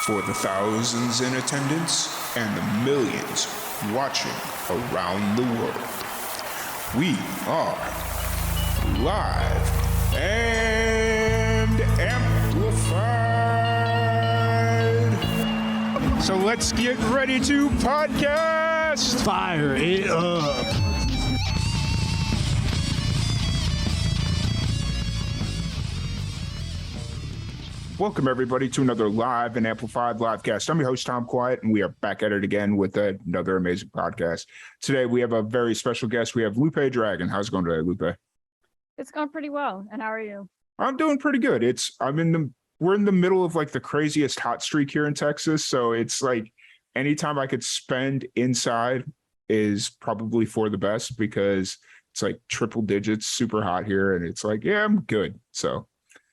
For the thousands in attendance and the millions watching around the world, we are live and amplified. So let's get ready to podcast. Fire it up. Welcome, everybody, to another live and amplified livecast. I'm your host, Tom Quiet, and we are back at it again with another amazing podcast. Today, we have a very special guest. We have Lupe Dragon. How's it going today, Lupe? It's going pretty well. And how are you? I'm doing pretty good. We're in the middle of like the craziest hot streak here in Texas. So it's like anytime I could spend inside is probably for the best because it's like triple digits, super hot here. And it's like, yeah, I'm good. So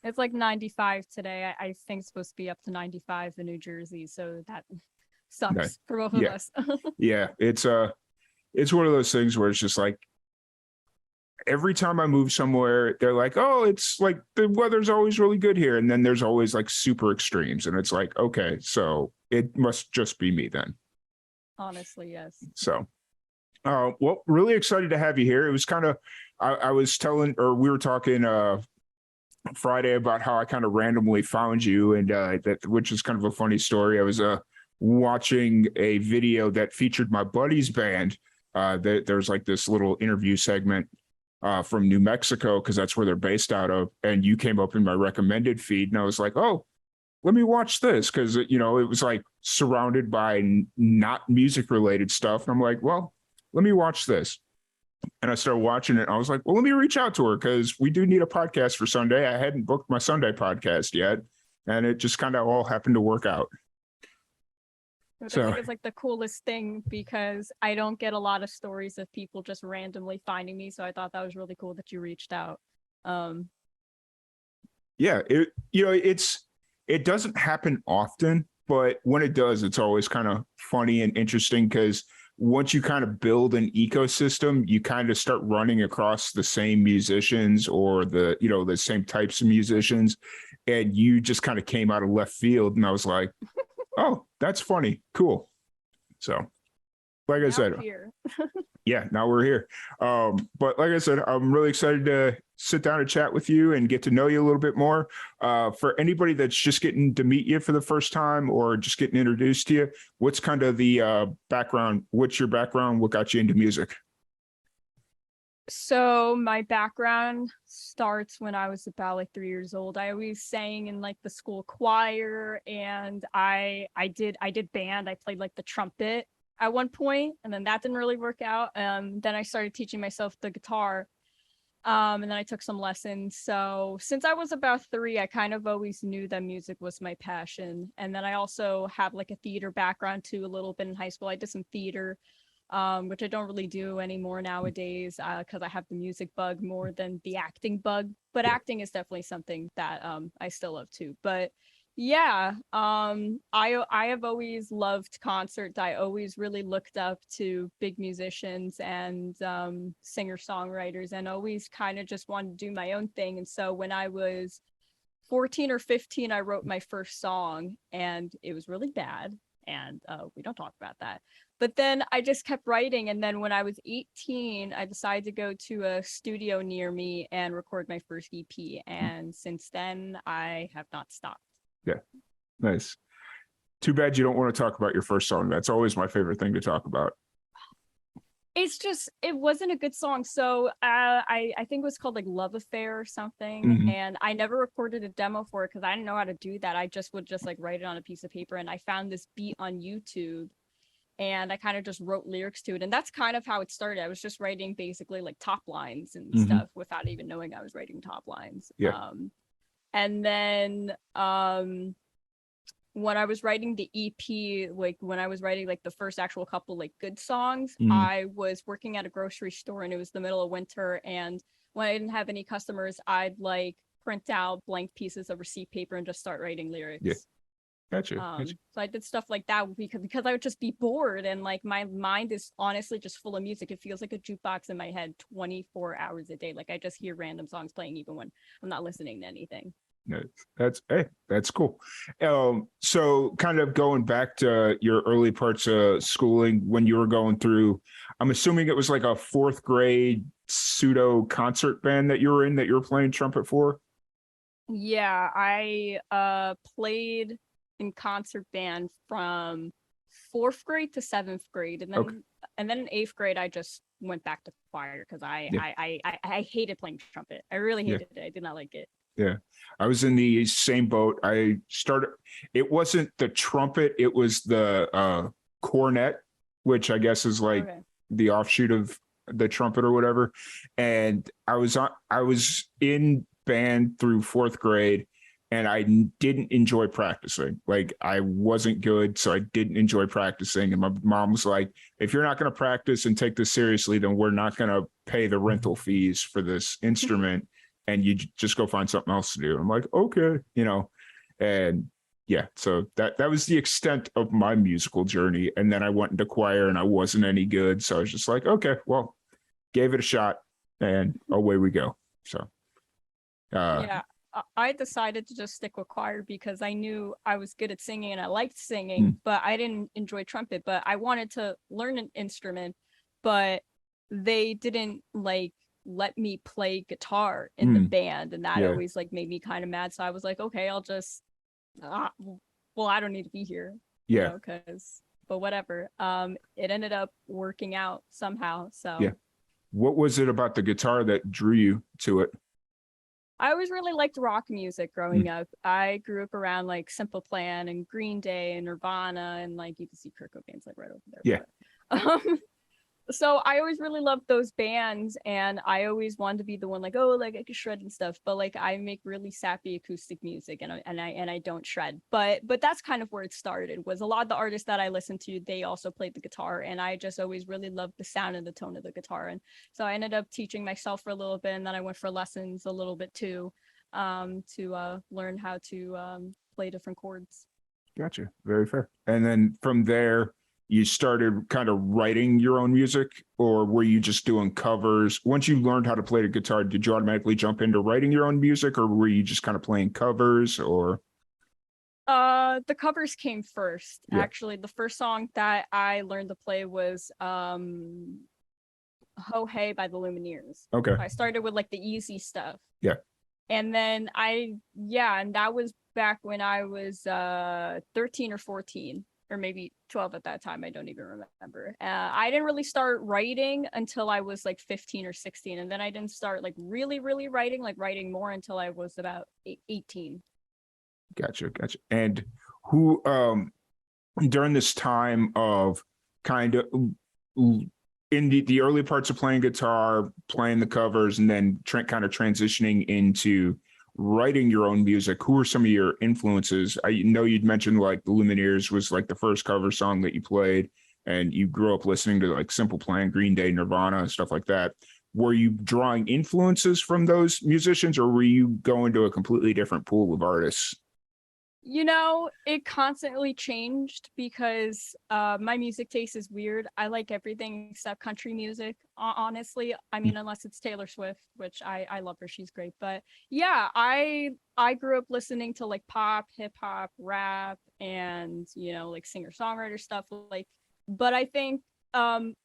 it's like 95 today. I think it's supposed to be up to 95 in New Jersey. So that sucks Okay. for both of us. Yeah, it's one of those things where it's just like every time I move somewhere, they're like, oh, it's like the weather's always really good here. And then there's always like super extremes. And it's like, okay, so it must just be me then. Honestly, yes. So, well, really excited to have you here. It was kind of, we were talking Friday about how I kind of randomly found you, and which is kind of a funny story. I was watching a video that featured my buddy's band. There's like this little interview segment from New Mexico because that's where they're based out of, and you came up in my recommended feed, and I was like, oh, let me watch this because it was like surrounded by not music related stuff, and I'm like, well, let me watch this. And I started watching it. And I was like, well, let me reach out to her because we do need a podcast for Sunday. I hadn't booked my Sunday podcast yet. And it just kind of all happened to work out. I think it's like the coolest thing because I don't get a lot of stories of people just randomly finding me. So I thought that was really cool that you reached out. Yeah, it doesn't happen often, but when it does, it's always kind of funny and interesting because once you kind of build an ecosystem, you kind of start running across the same musicians or the same types of musicians. And you just kind of came out of left field. And I was like, oh, that's funny. Cool. So like I said, yeah, now we're here. But like I said, I'm really excited to sit down and chat with you and get to know you a little bit more. For anybody that's just getting to meet you for the first time or just getting introduced to you, what's kind of the background? What's your background? What got you into music? So my background starts when I was about like 3 years old. I always sang in like the school choir, and I did band. I played like the trumpet at one point, and then that didn't really work out. Then I started teaching myself the guitar, and then I took some lessons. So since I was about 3, I kind of always knew that music was my passion. And then I also have like a theater background too, a little bit in high school. I did some theater, which I don't really do anymore nowadays because I have the music bug more than the acting bug. But acting is definitely something that I still love too. But yeah, I have always loved concerts. I always really looked up to big musicians and singer-songwriters and always kind of just wanted to do my own thing. And so when I was 14 or 15, I wrote my first song and it was really bad. And we don't talk about that. But then I just kept writing. And then when I was 18, I decided to go to a studio near me and record my first EP. And since then, I have not stopped. Yeah, nice. Too bad you don't want to talk about your first song. That's always my favorite thing to talk about. It's just, it wasn't a good song. So I think it was called like Love Affair or something. Mm-hmm. And I never recorded a demo for it because I didn't know how to do that. I would just like write it on a piece of paper. And I found this beat on YouTube and I kind of just wrote lyrics to it. And that's kind of how it started. I was just writing basically like top lines and stuff without even knowing I was writing top lines. Yeah. And then when I was writing the EP, like when I was writing like the first actual couple like good songs, I was working at a grocery store and it was the middle of winter. And when I didn't have any customers, I'd like print out blank pieces of receipt paper and just start writing lyrics. Yeah. Gotcha. So I did stuff like that because I would just be bored and like my mind is honestly just full of music. It feels like a jukebox in my head 24 hours a day. Like I just hear random songs playing even when I'm not listening to anything. No, that's cool. So kind of going back to your early parts of schooling when you were going through, I'm assuming it was like a fourth grade pseudo concert band that you were in that you were playing trumpet for. Yeah, I played in concert band from fourth grade to seventh grade, and Okay. then in eighth grade I just went back to choir because Yeah. I hated playing trumpet. I really Yeah. hated it. I did not like it. Yeah. I was in the same boat. I started, it wasn't the trumpet, it was the cornet, which I guess is like Okay. the offshoot of the trumpet or whatever. And I was in band through fourth grade and I didn't enjoy practicing. Like I wasn't good, so I didn't enjoy practicing. And my mom was like, if you're not going to practice and take this seriously, then we're not going to pay the rental fees for this instrument and you just go find something else to do. I'm like, okay, and yeah, so that was the extent of my musical journey. And then I went into choir and I wasn't any good. So I was just like, okay, well, gave it a shot and away we go. So Yeah, I decided to just stick with choir because I knew I was good at singing and I liked singing, but I didn't enjoy trumpet. But I wanted to learn an instrument, but they didn't like let me play guitar in the band, and that yeah, always like made me kind of mad. So I was like, okay, I'll just, well, I don't need to be here, yeah, because, but whatever. It ended up working out somehow. So yeah. What was it about the guitar that drew you to it? I always really liked rock music growing up. I grew up around like Simple Plan and Green Day and Nirvana, and like you can see Kurt Cobain's like right over there. Yeah, But, so I always really loved those bands, and I always wanted to be the one like, oh, like I could shred and stuff, but like I make really sappy acoustic music, and I don't shred. But that's kind of where it started. Was a lot of the artists that I listened to, they also played the guitar, and I just always really loved the sound and the tone of the guitar. And so I ended up teaching myself for a little bit, and then I went for lessons a little bit too, to learn how to play different chords. gotcha. Very fair. And then from there, you started kind of writing your own music, or were you just doing covers? Once you learned how to play the guitar, did you automatically jump into writing your own music, or were you just kind of playing covers? Or The covers came first. yeah, Actually, the first song that I learned to play was Ho Hey by the Lumineers. okay, I started with like the easy stuff. yeah, And then and that was back when I was 13 or 14 or maybe 12 at that time. I don't even remember. I didn't really start writing until I was like 15 or 16, and then I didn't start like really writing more until I was about 18. gotcha. And who during this time of kind of in the early parts of playing guitar, playing the covers, and then kind of transitioning into writing your own music, who are some of your influences? I know you'd mentioned like the Lumineers was like the first cover song that you played, and you grew up listening to like Simple Plan, Green Day, Nirvana, and stuff like that. Were you drawing influences from those musicians, or were you going to a completely different pool of artists? It constantly changed because my music taste is weird. I like everything except country music, honestly. I mean, unless it's Taylor Swift, which I love her. She's great. But yeah, I grew up listening to like pop, hip hop, rap, and like singer-songwriter stuff. Like, but I think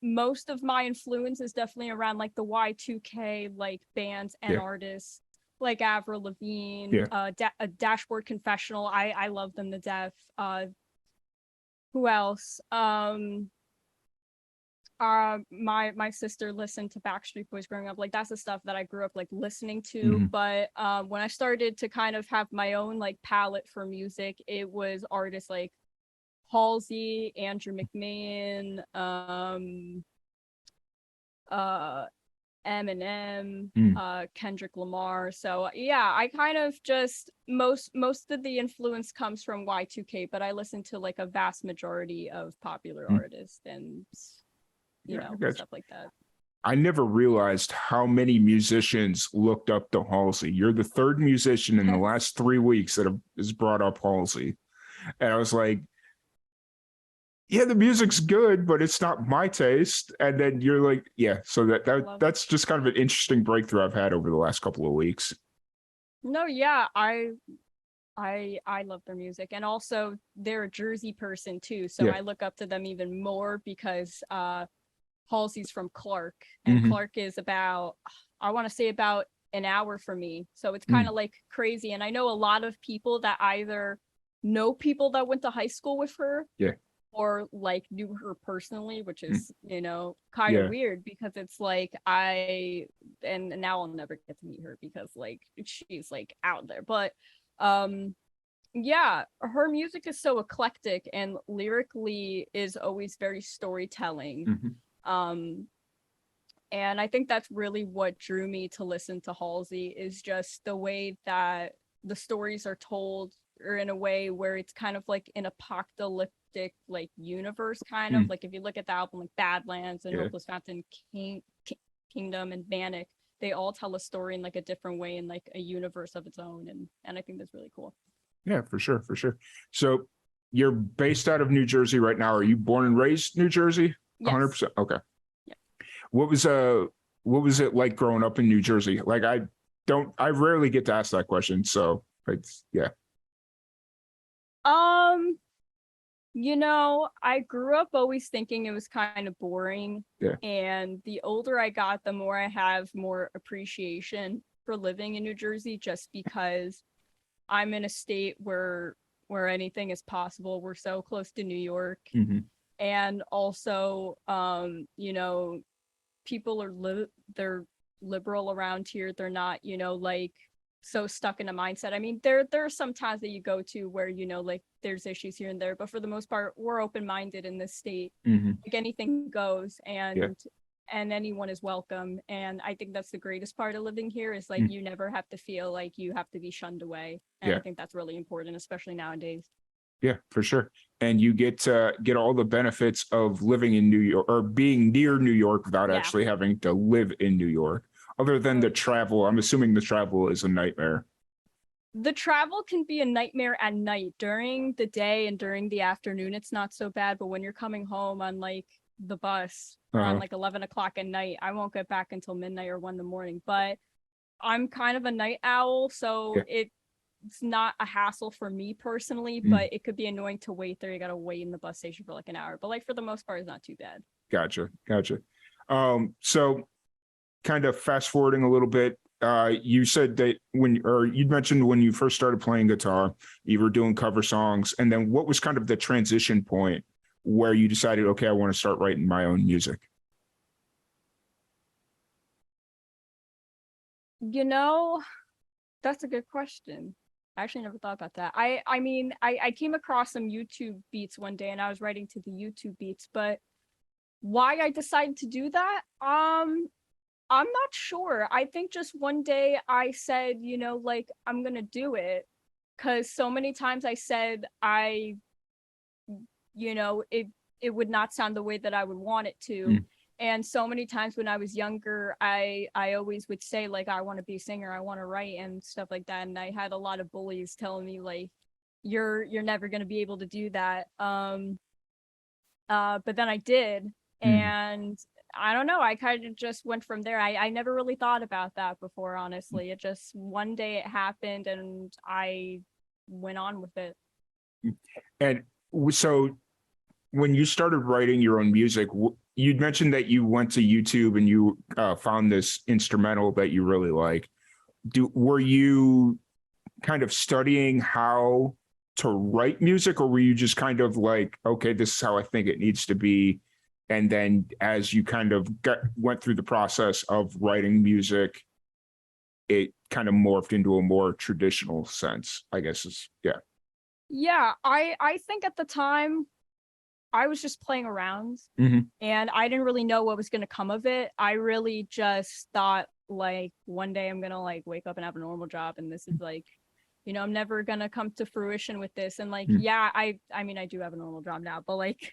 most of my influence is definitely around like the Y2K like bands and Yeah, artists like Avril Lavigne, yeah. a Dashboard Confessional. I love them to death. Who else? My sister listened to Backstreet Boys growing up. Like that's the stuff that I grew up like listening to. But when I started to kind of have my own like palette for music, it was artists like Halsey, Andrew McMahon, Eminem, Kendrick Lamar. So yeah, I kind of just most of the influence comes from Y2K, but I listen to like a vast majority of popular artists and Yeah, I got you. stuff like that. I never realized how many musicians looked up to Halsey. You're the third musician in the last 3 weeks that has brought up Halsey. And I was like, yeah, the music's good, but it's not my taste. And then you're like, yeah, so that's just kind of an interesting breakthrough I've had over the last couple of weeks. No, yeah, I love their music, and also they're a Jersey person too, so Yeah. I look up to them even more because Halsey's from Clark, and Hmm. Clark is about, I want to say about an hour from me, so it's kind Mm. of like crazy. And I know a lot of people that either know people that went to high school with her, Yeah. or like knew her personally, which Mm. is, kind of Yeah. weird because it's like and now I'll never get to meet her because like she's like out there. But um yeah, her music is so eclectic and lyrically is always very storytelling. Hmm. Um and I think that's really what drew me to listen to Halsey, is just the way that the stories are told, or in a way where it's kind of like an apocalyptic like universe, kind of Mm. like if you look at the album like Badlands and Yeah. Hopeless Fountain, Kingdom and Manic, they all tell a story in like a different way, in like a universe of its own, and I think that's really cool. Yeah, for sure, for sure. So you're based out of New Jersey right now. Are you born and raised New Jersey? Yes. 100%. Okay. Yeah. What was what was it like growing up in New Jersey? Like I rarely get to ask that question. So it's yeah. Um, I grew up always thinking it was kind of boring. Yeah. And the older I got, the more I have more appreciation for living in New Jersey, just because I'm in a state where anything is possible. We're so close to New York. Hmm. And also, people are they're liberal around here. They're not, like so stuck in a mindset. I mean, there are some towns that you go to where, like there's issues here and there, but for the most part, we're open-minded in this state. Hmm. Like anything goes, Yeah. and anyone is welcome. And I think that's the greatest part of living here, is like Mm. you never have to feel like you have to be shunned away. And I Yeah. think that's really important, especially nowadays. Yeah, for sure. And you get all the benefits of living in New York or being near New York without Yeah. actually having to live in New York. Other than the travel, I'm assuming the travel is a nightmare. The travel can be a nightmare at night. During the day and during the afternoon, it's not so bad. But when you're coming home on like the bus around Uh-huh. like 11 o'clock at night, I won't get back until midnight or 1 in the morning. But I'm kind of a night owl, so Yeah. it's not a hassle for me personally, Mm. but it could be annoying to wait there. You got to wait in the bus station for like an hour. But like for the most part, it's not too bad. Gotcha. Gotcha. So kind of fast forwarding a little bit, you said that you'd mentioned when you first started playing guitar, you were doing cover songs. And then what was kind of the transition point where you decided, okay, I want to start writing my own music? You know, that's a good question. I actually never thought about that. I mean, I came across some YouTube beats one day and I was writing to the YouTube beats, but why I decided to do that, I'm not sure. I think just one day I said, like I'm gonna do it, because so many times I said it would not sound the way that I would want it to. Mm. And so many times when I was younger, I always would say like I want to be a singer, I want to write and stuff like that. And I had a lot of bullies telling me like you're never gonna be able to do that. But then I did, Mm. and I don't know, I kind of just went from there. I never really thought about that before, honestly. It just one day it happened and I went on with it. And so when you started writing your own music, you'd mentioned that you went to YouTube and you found this instrumental that you really like. Were you kind of studying how to write music, or were you just kind of like, okay, this is how I think it needs to be? And then as you kind of went through the process of writing music, it kind of morphed into a more traditional sense, I guess is, yeah. Yeah, I think at the time I was just playing around, Mm-hmm. and I didn't really know what was going to come of it. I really just thought like one day I'm going to like wake up and have a normal job, and this is like, I'm never going to come to fruition with this. And like, Mm. yeah, I mean I do have a normal job now, but like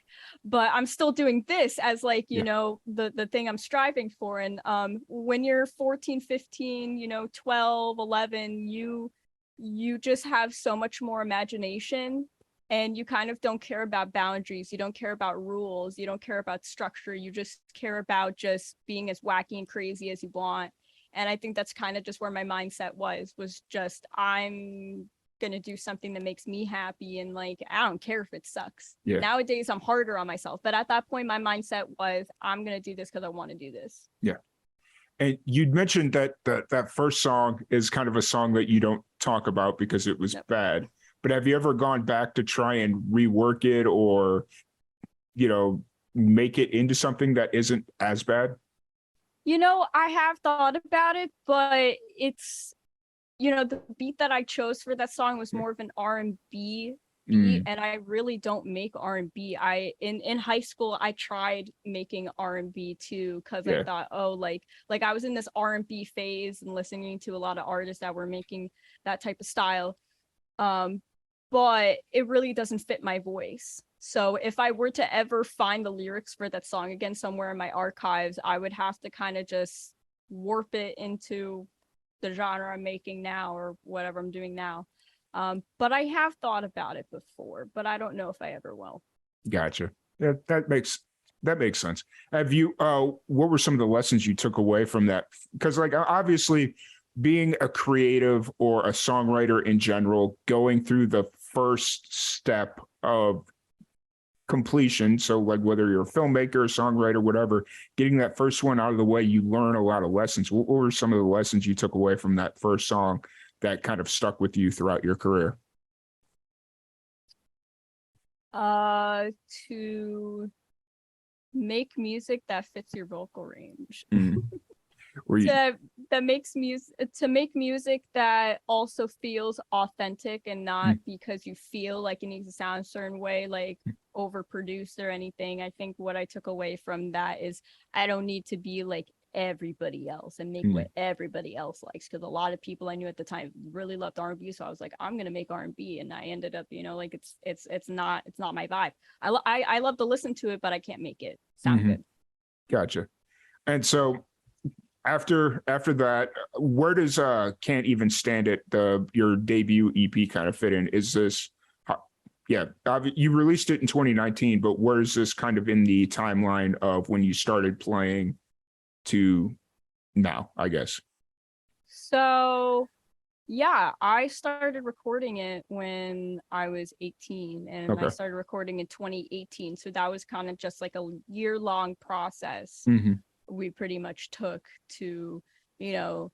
I'm still doing this as like, Yeah. The thing I'm striving for. And when you're 14, 15, 12, 11, you just have so much more imagination, and you kind of don't care about boundaries, you don't care about rules, you don't care about structure, you just care about just being as wacky and crazy as you want. And I think that's kind of just where my mindset was just, I'm gonna do something that makes me happy, and like, I don't care if it sucks. Yeah. Nowadays I'm harder on myself, but at that point my mindset was, I'm gonna do this because I want to do this. Yeah. And you'd mentioned that first song is kind of a song that you don't talk about because it was Yep. bad. But have you ever gone back to try and rework it, or, you know, make it into something that isn't as bad? You know, I have thought about it, but it's, you know, the beat that I chose for that song was more of an R&B beat, and I really don't make R&B. I in high school I tried making R&B too, because I thought, oh, like I was in this R&B phase and listening to a lot of artists that were making that type of style. But it really doesn't fit my voice. So if I were to ever find the lyrics for that song again somewhere in my archives, I would have to kind of just warp it into the genre I'm making now or whatever I'm doing now. But I have thought about it before, but I don't know if I ever will. Gotcha. That makes sense. Have you what were some of the lessons you took away from that? Because like obviously being a creative or a songwriter in general, going through the first step of completion, so like whether you're a filmmaker, a songwriter, whatever, getting that first one out of the way, you learn a lot of lessons. What were some of the lessons you took away from that first song that kind of stuck with you throughout your career? To make music that fits your vocal range. To make music that also feels authentic and not because you feel like it needs to sound a certain way, like overproduced or anything. I think what I took away from that is I don't need to be like everybody else and make what everybody else likes, because a lot of people I knew at the time really loved R&B, so I was like, I'm gonna make R&B, and I ended up, you know, like it's not my vibe. I love to listen to it, but I can't make it sound good. Gotcha. And so after that, where does Can't Even Stand It, your debut EP, kind of fit in? Is this you released it in 2019, but where is this kind of in the timeline of when you started playing to now, I guess? So yeah, I started recording it when I was 18, and I started recording in 2018. So that was kind of just like a year-long process we pretty much took to, you know,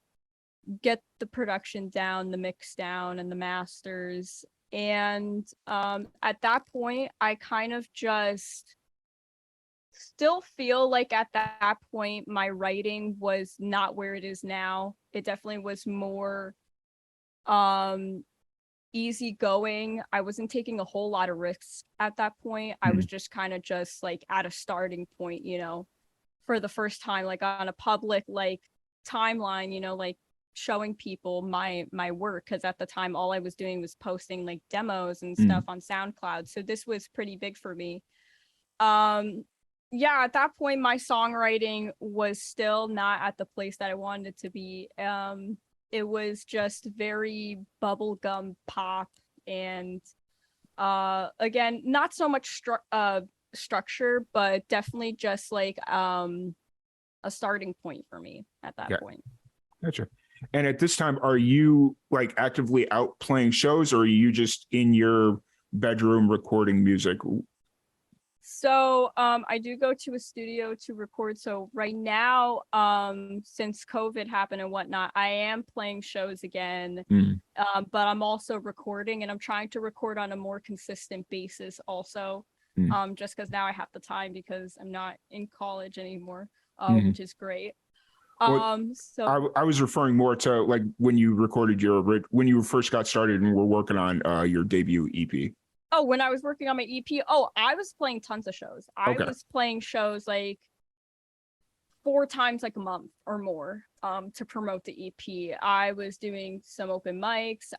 get the production down, the mix down, and the masters. And at that point, I kind of just still feel like at that point, my writing was not where it is now. It definitely was more easygoing. I wasn't taking a whole lot of risks at that point. I was just kind of just like at a starting point, you know, for the first time, like on a public like timeline, you know, like showing people my work, because at the time all I was doing was posting like demos and stuff on SoundCloud. So this was pretty big for me. Yeah, at that point my songwriting was still not at the place that I wanted it to be. It was just very bubblegum pop, and again, not so much structure, but definitely just like a starting point for me at that point. Gotcha. And at this time, are you like actively out playing shows, or are you just in your bedroom recording music? So I do go to a studio to record. So right now, since COVID happened and whatnot, I am playing shows again. But I'm also recording, and I'm trying to record on a more consistent basis also. Just because now I have the time because I'm not in college anymore, which is great. So I was referring more to like when you recorded when you first got started and were working on your debut EP. Oh, when I was working on my EP, I was playing tons of shows. I was playing shows like 4 times like a month or more to promote the EP. I was doing some open mics.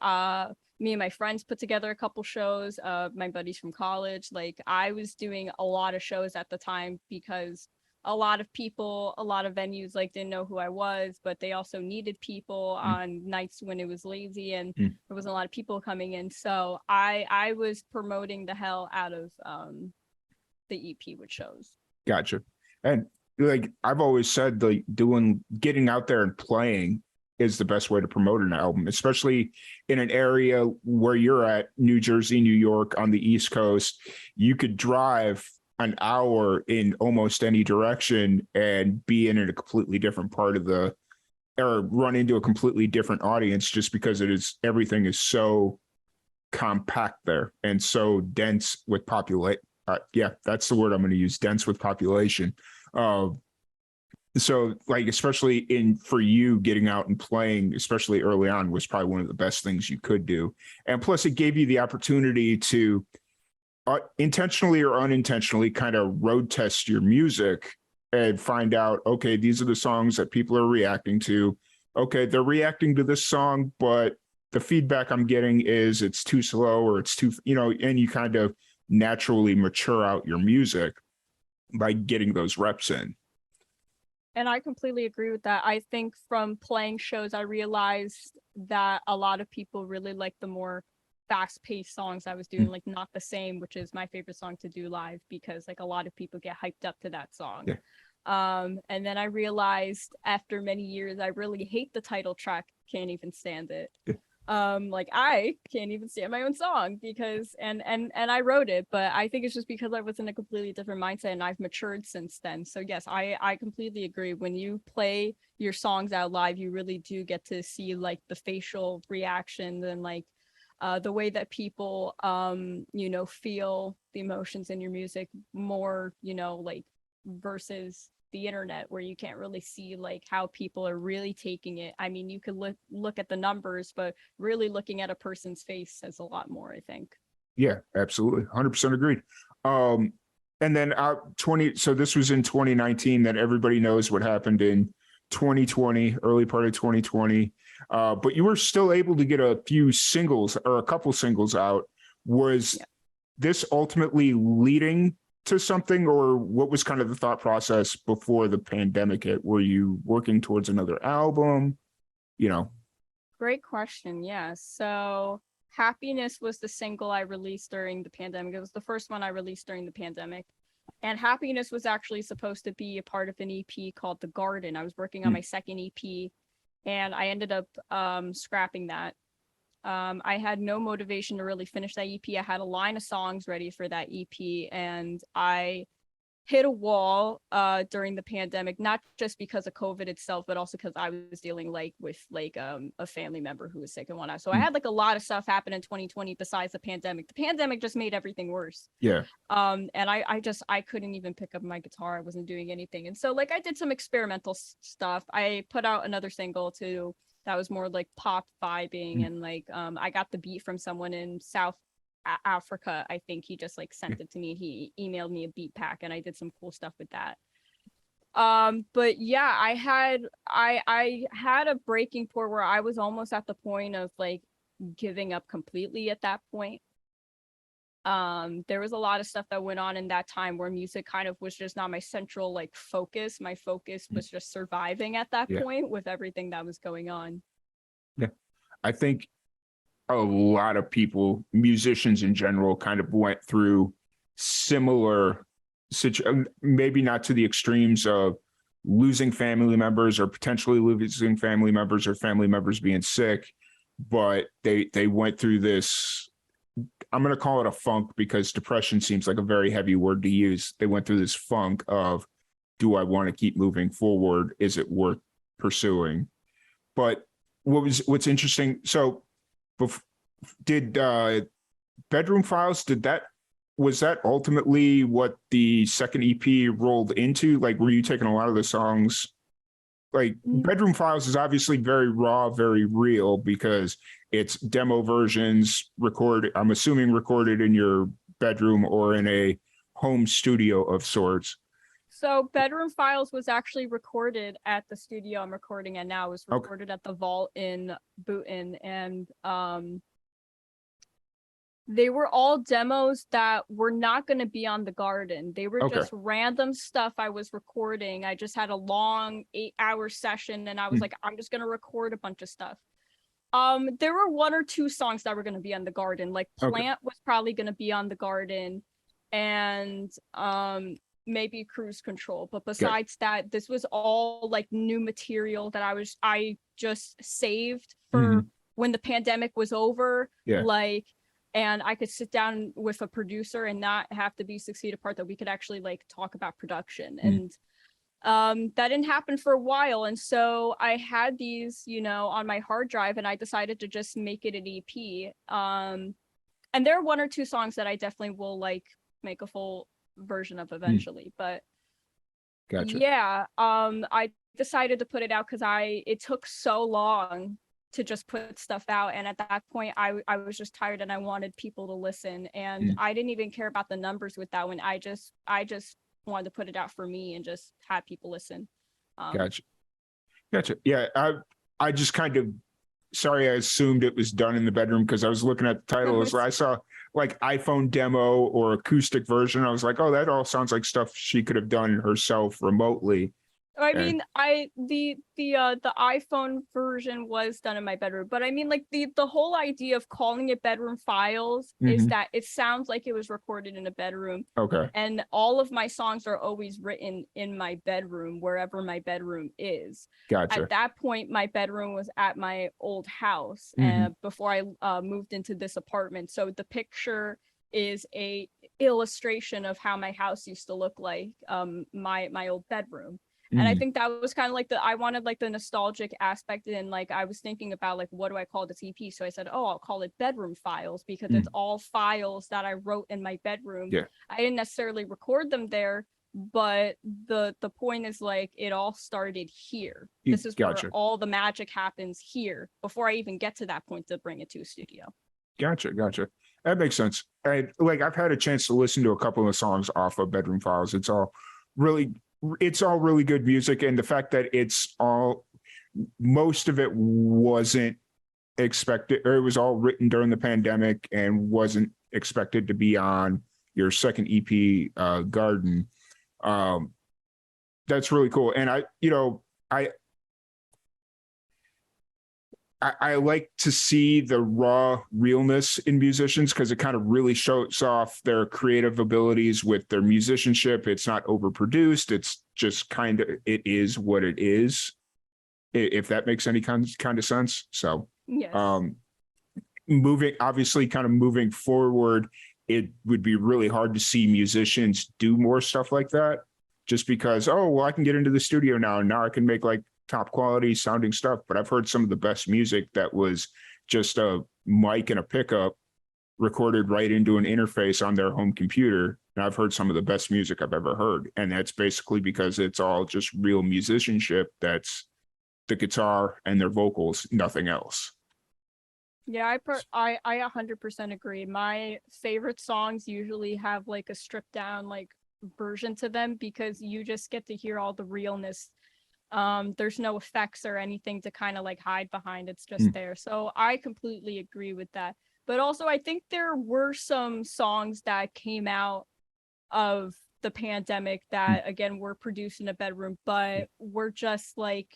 Me and my friends put together a couple shows. My buddies from college. Like I was doing a lot of shows at the time because a lot of people, a lot of venues like didn't know who I was, but they also needed people on nights when it was lazy and there wasn't a lot of people coming in. So I was promoting the hell out of the EP with shows. Gotcha. And like I've always said, like getting out there and playing is the best way to promote an album, especially in an area where you're at, New Jersey, New York, on the East Coast. You could drive an hour in almost any direction and be in a completely different part of the, or run into a completely different audience, just because everything is so compact there and so dense with populate. Yeah, that's the word I'm going to use, dense with population. Uh, so like, especially for you, getting out and playing, especially early on, was probably one of the best things you could do. And plus it gave you the opportunity to intentionally or unintentionally kind of road test your music and find out, okay, these are the songs that people are reacting to. Okay, they're reacting to this song, but the feedback I'm getting is it's too slow, or it's too, and you kind of naturally mature out your music by getting those reps in. And I completely agree with that. I think from playing shows, I realized that a lot of people really like the more fast-paced songs I was doing, like Not the Same, which is my favorite song to do live, because like a lot of people get hyped up to that song. Yeah. And then I realized after many years, I really hate the title track, can't even stand it. Yeah. Like I can't even stand my own song because and I wrote it, but I think it's just because I was in a completely different mindset and I've matured since then. So yes, I completely agree. When you play your songs out live, you really do get to see like the facial reactions and like the way that people feel the emotions in your music more, like versus the internet, where you can't really see like how people are really taking it. I mean, you could look at the numbers, but really looking at a person's face says a lot more, I think. Yeah, absolutely. 100% agreed. And then so this was in 2019, that everybody knows what happened in 2020, early part of 2020. But you were still able to get a few singles, or a couple singles out. Was this ultimately leading to something, or what was kind of the thought process before the pandemic hit? Were you working towards another album? Great question. Yeah. So Happiness was the single I released during the pandemic. It was the first one I released during the pandemic. And Happiness was actually supposed to be a part of an EP called The Garden. I was working on my second EP, and I ended up scrapping that. I had no motivation to really finish that EP. I had a line of songs ready for that EP, and I hit a wall during the pandemic, not just because of COVID itself, but also because I was dealing with a family member who was sick and whatnot. So I had like a lot of stuff happen in 2020 besides the pandemic. The pandemic just made everything worse. Yeah. And I couldn't even pick up my guitar. I wasn't doing anything. And so like I did some experimental stuff. I put out another single too that was more like pop vibing, and like I got the beat from someone in South Africa. I think he just like sent it to me. He emailed me a beat pack, and I did some cool stuff with that. But yeah, I had a breaking point where I was almost at the point of like giving up completely at that point. There was a lot of stuff that went on in that time where music kind of was just not my central like focus. My focus was just surviving at that point with everything that was going on. Yeah. I think a lot of people, musicians in general, kind of went through similar maybe not to the extremes of losing family members, or potentially losing family members, or family members being sick, but they went through this, I'm going to call it a funk, because depression seems like a very heavy word to use. They went through this funk of, do I want to keep moving forward? Is it worth pursuing? But what's interesting, so did Bedroom Files, was that ultimately what the second EP rolled into? Like, were you taking a lot of the songs? Like, Bedroom Files is obviously very raw, very real, because it's demo versions I'm assuming recorded in your bedroom or in a home studio of sorts. So Bedroom Files was actually recorded at the studio I'm recording at now. It was recorded at the Vault in Boonton, and they were all demos that were not going to be on The Garden. They were just random stuff I was recording. I just had a long 8-hour session, and I was like, I'm just going to record a bunch of stuff. There were 1 or 2 songs that were going to be on The Garden. Like Plant was probably going to be on The Garden, and maybe Cruise Control, but Okay. besides that, this was all like new material that I just saved for when the pandemic was over. Yeah. Like, and I could sit down with a producer and not have to be 6 feet apart, that we could actually like talk about production. And that didn't happen for a while. And so I had these, you know, on my hard drive, and I decided to just make it an EP. And there are 1 or 2 songs that I definitely will like make a full version of eventually. But Gotcha. yeah, I decided to put it out because it took so long to just put stuff out, and at that point I was just tired and I wanted people to listen, and I didn't even care about the numbers with that one. I just wanted to put it out for me and just have people listen. Gotcha. Yeah, I just kind of, sorry, I assumed it was done in the bedroom because I was looking at the titles. I saw like iPhone demo or acoustic version. I was like, oh, that all sounds like stuff she could have done herself remotely. I mean, the iPhone version was done in my bedroom, but I mean, like the whole idea of calling it bedroom files is that it sounds like it was recorded in a bedroom. Okay. And all of my songs are always written in my bedroom, wherever my bedroom is. Gotcha. At that point, my bedroom was at my old house before I moved into this apartment. So the picture is a illustration of how my house used to look like, my old bedroom. And I think that was kind of like I wanted like the nostalgic aspect, and like I was thinking about like, what do I call this EP? So I said, oh, I'll call it Bedroom Files, because it's all files that I wrote in my bedroom. Yeah. I didn't necessarily record them there, but the point is like it all started here. This is where all the magic happens here before I even get to that point to bring it to a studio. Gotcha. That makes sense. And like I've had a chance to listen to a couple of songs off of Bedroom Files. It's all really good music, and the fact that most of it wasn't expected, or it was all written during the pandemic and wasn't expected to be on your second EP, Garden. That's really cool. And I like to see the raw realness in musicians, because it kind of really shows off their creative abilities with their musicianship. It's not overproduced. It's just kind of, it is what it is, if that makes any kind of sense. So, yes. moving forward, it would be really hard to see musicians do more stuff like that, just because, oh, well, I can get into the studio now, and now I can make like top quality sounding stuff. But I've heard some of the best music that was just a mic and a pickup recorded right into an interface on their home computer. And I've heard some of the best music I've ever heard. And that's basically because it's all just real musicianship. That's the guitar and their vocals, nothing else. Yeah, I 100% agree. My favorite songs usually have like a stripped down like version to them, because you just get to hear all the realness. There's no effects or anything to kind of like hide behind. It's just there. So I completely agree with that. But also, I think there were some songs that came out of the pandemic that again were produced in a bedroom, but were just like,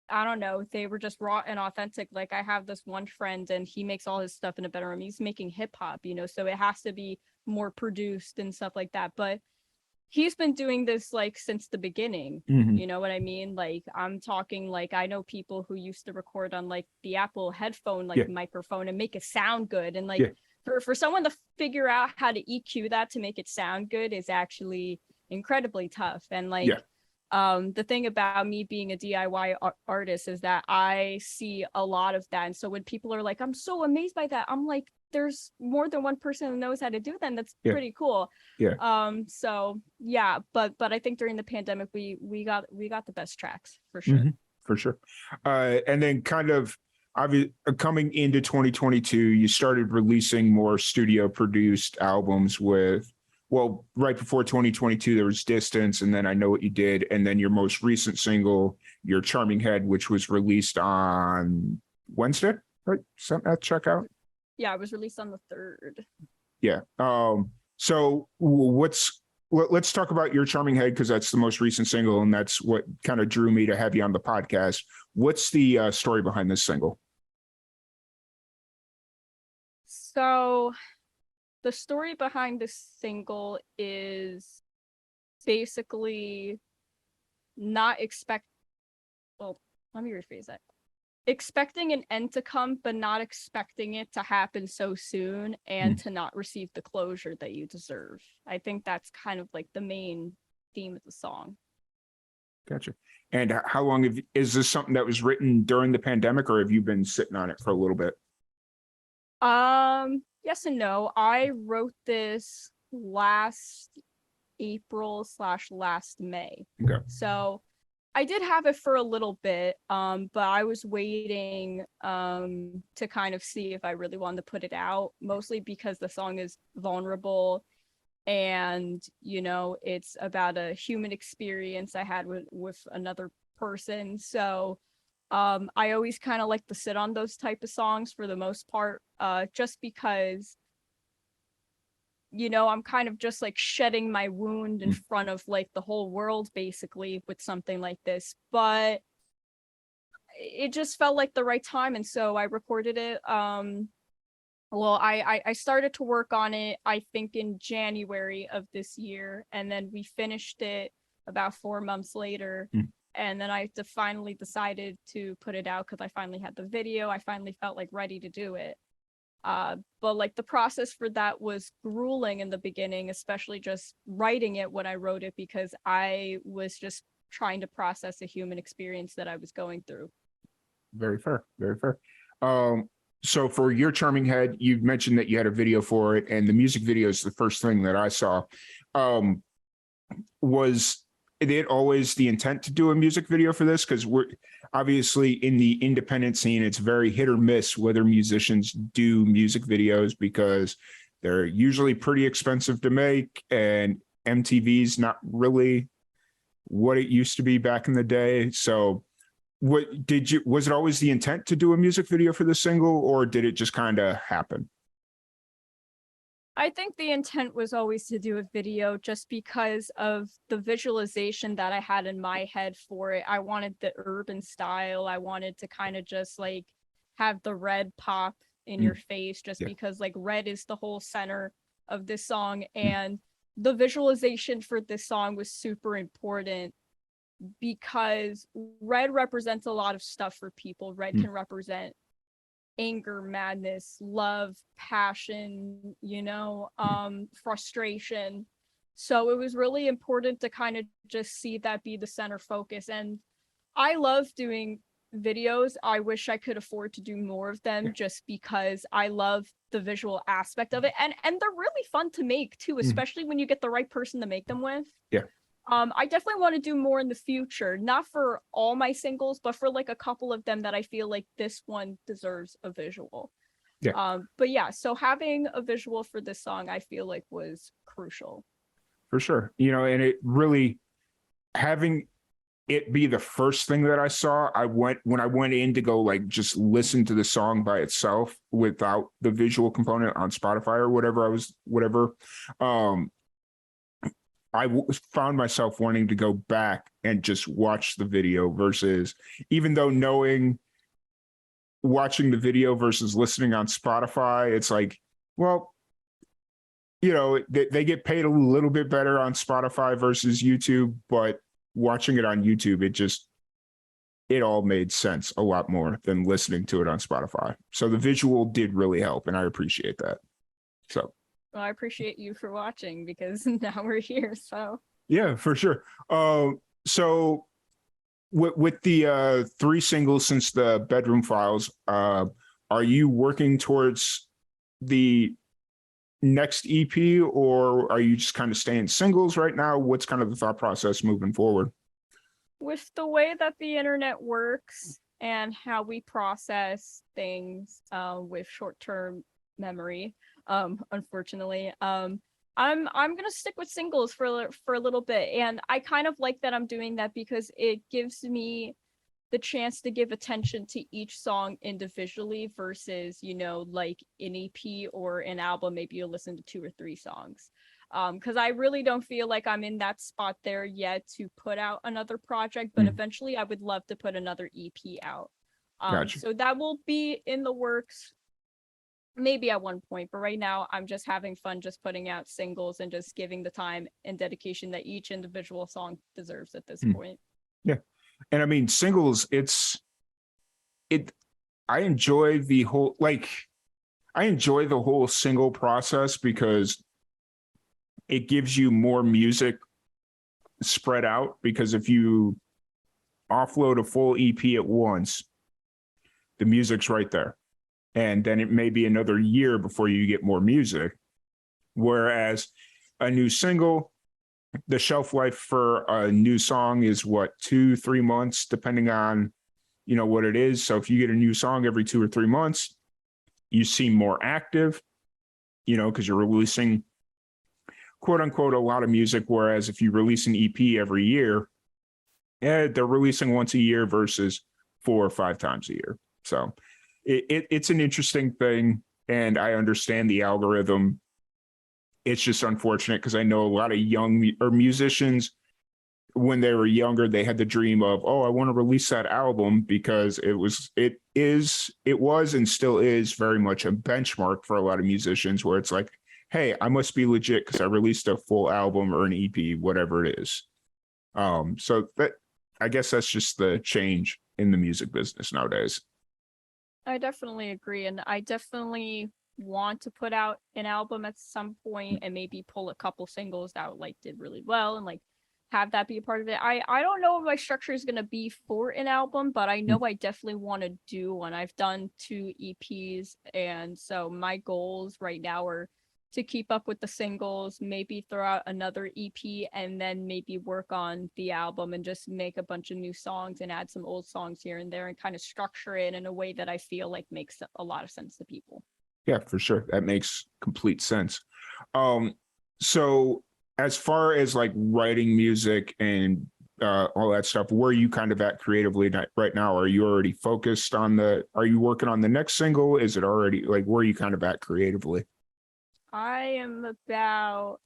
I don't know, they were just raw and authentic. Like I have this one friend and he makes all his stuff in a bedroom. He's making hip hop, you know, so it has to be more produced and stuff like that. But he's been doing this like since the beginning. You know what I mean? Like I'm talking like I know people who used to record on like the Apple headphone like microphone and make it sound good. And like for someone to figure out how to EQ that to make it sound good is actually incredibly tough. And like the thing about me being a DIY artist is that I see a lot of that. And so when people are like, I'm so amazed by that, I'm like, there's more than one person who knows how to do that, and that's pretty cool. So yeah, but I think during the pandemic we got the best tracks for sure. And then kind of coming into 2022, you started releasing more studio produced albums with, well, right before 2022 there was Distance, and then I Know What You Did, and then your most recent single, Your Charming Head, which was released on Wednesday, right? Sent at checkout. Yeah, it was released on the 3rd. Yeah. So let's talk about Your Charming Head, because that's the most recent single, and that's what kind of drew me to have you on the podcast. What's the story behind this single? So the story behind this single is basically not expect, well, let me rephrase that. Expecting an end to come, but not expecting it to happen so soon and to not receive the closure that you deserve. I think that's kind of like the main theme of the song. Gotcha. And how long is this something that was written during the pandemic, or have you been sitting on it for a little bit? Yes and no. I wrote this last April/last May. Okay. So I did have it for a little bit, but I was waiting to kind of see if I really wanted to put it out, mostly because the song is vulnerable and, you know, it's about a human experience I had with another person. So I always kind of like to sit on those type of songs for the most part, just because, you know, I'm kind of just like shedding my wound in front of like the whole world basically with something like this, but it just felt like the right time, and so I recorded it. Well, I started to work on it, I think in January of this year, and then we finished it about 4 months later. And then I finally decided to put it out because I finally had the video. I finally felt like ready to do it. But like the process for that was grueling in the beginning, especially just writing it when I wrote it, because I was just trying to process a human experience that I was going through. Very fair. Very fair. So for Your Charming Head, you mentioned that you had a video for it, and the music video is the first thing that I saw. Was it always the intent to do a music video for this? Because we're obviously in the independent scene, it's very hit or miss whether musicians do music videos, because they're usually pretty expensive to make, and MTV's not really what it used to be back in the day. So was it always the intent to do a music video for the single, or did it just kind of happen? I think the intent was always to do a video just because of the visualization that I had in my head for it. I wanted the urban style. I wanted to kind of just like have the red pop in your face, just because like red is the whole center of this song. And the visualization for this song was super important because red represents a lot of stuff for people. Red can represent anger, madness, love, passion, you know, frustration. So it was really important to kind of just see that be the center focus. And I love doing videos. I wish I could afford to do more of them just because I love the visual aspect of it. And they're really fun to make too, especially when you get the right person to make them with. Yeah. I definitely want to do more in the future, not for all my singles, but for like a couple of them that I feel like this one deserves a visual. Yeah. But yeah, so having a visual for this song, I feel like was crucial. For sure. You know, and it really, having it be the first thing that I saw, when I went in to go like just listen to the song by itself without the visual component on Spotify or whatever. Found myself wanting to go back and just watch the video, versus, even though watching the video versus listening on Spotify, it's like, well, you know, they get paid a little bit better on Spotify versus YouTube, but watching it on YouTube, it all made sense a lot more than listening to it on Spotify. So the visual did really help, and I appreciate that. So. Well, I appreciate you for watching, because now we're here. So Yeah, for sure. So with the 3 singles since the Bedroom Files, are you working towards the next EP, or are you just kind of staying singles right now? What's kind of the thought process moving forward? with the way that the internet works and how we process things with short-term memory, unfortunately, I'm gonna stick with singles for a little bit, and I kind of like that I'm doing that because it gives me the chance to give attention to each song individually versus, you know, like an EP or an album, maybe you'll listen to 2 or 3 songs. Because I really don't feel like I'm in that spot there yet to put out another project, but eventually I would love to put another EP out. Gotcha. So that will be in the works maybe at one point, but right now I'm just having fun just putting out singles and just giving the time and dedication that each individual song deserves at this point. Yeah. And I mean, singles, I enjoy the whole, I enjoy the whole single process because it gives you more music spread out. Because if you offload a full EP at once, the music's right there. And then it may be another year before you get more music. Whereas a new single, the shelf life for a new song is what, 2-3 months, depending on, what it is. So if you get a new song every 2 or 3 months, you seem more active, because you're releasing quote unquote a lot of music. Whereas if you release an EP every year, they're releasing once a year versus 4 or 5 times a year. So it's an interesting thing, and I understand the algorithm. It's just unfortunate because I know a lot of young musicians, when they were younger, they had the dream of, oh, I want to release that album, because it was and still is very much a benchmark for a lot of musicians, where it's like, hey, I must be legit because I released a full album or an EP, whatever it is. So that, I guess that's just the change in the music business nowadays. I definitely agree, and I definitely want to put out an album at some point and maybe pull a couple singles that did really well and have that be a part of it. I don't know what my structure is going to be for an album, but I know I definitely want to do one. I've done 2 EPs, and so my goals right now are to keep up with the singles, maybe throw out another EP, and then maybe work on the album and just make a bunch of new songs and add some old songs here and there and kind of structure it in a way that I feel makes a lot of sense to people. Yeah, for sure. That makes complete sense. So as far as writing music and all that stuff, where are you kind of at creatively right now? Are you already focused on are you working on the next single? Is it already where are you kind of at creatively? I am about,